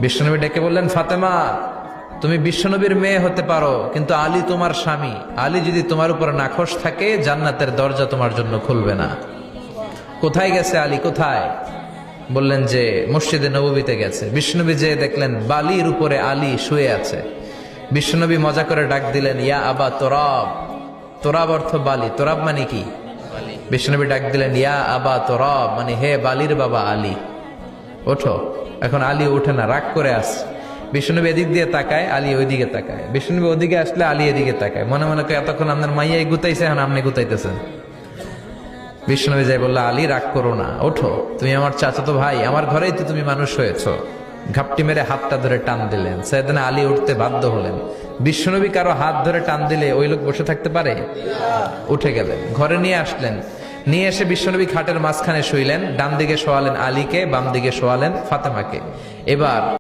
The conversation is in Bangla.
বিশ্বনবী ডেকে বললেন, ফাতেমা, তুমি বিশ্বনবীর মেয়ে হতে পারো, কিন্তু আলী তোমার স্বামী। আলী যদি তোমার উপর নাখোশ থাকে, জান্নাতের দরজা তোমার জন্য খুলবে না। কোথায় গেছে আলী, কোথায়? বললেন যে মসজিদে নববীতে গেছে। বিশ্বনবী যে দেখলেন বালির উপরে আলী শুয়ে আছে। বিশ্বনবী মজা করে ডাক দিলেন, ইয়া আবা তোরাব। তোরাব অর্থ বালি, তোরাব মানে কি? বিশ্বনবী ডাক দিলেন, ইয়া আবা তোরাব, মানে হে বালির বাবা আলী, ওঠো। এখন আলী ওঠে না, রাগ করে আসছে। বিশ্বনবী এদিক দিয়ে তাকায়, আলী ওইদিকে তাকায়। বিশ্বনবী ওদিকে আসলে আলী এদিকে তাকায়। মনে মনে করে এতক্ষণ আপনার মাইয়াই গুতাইছে, এখন আপনি গুতাইতেছেন। বিশ্বনবী যাই বললো, আলী রাগ করো না, ওঠো, তুমি আমার চাচাতো ভাই, আমার ঘরেই তো তুমি মানুষ হয়েছো। ঘাপটি মেরে হাতটা ধরে টান দিলেন। সাইয়েদনা আলী উঠতে বাধ্য হলেন। বিশ্বনবী কারো হাত ধরে টান দিলে ওই লোক বসে থাকতে পারে? উঠে গেলেন, ঘরে নিয়ে আসলেন। নিয়ে এসে বিশ্বনবী খাটের মাঝখানে শুইলেন। ডান দিকে শোয়ালেন আলীকে, বাম দিকে শোয়ালেন ফাতেমাকে। এবার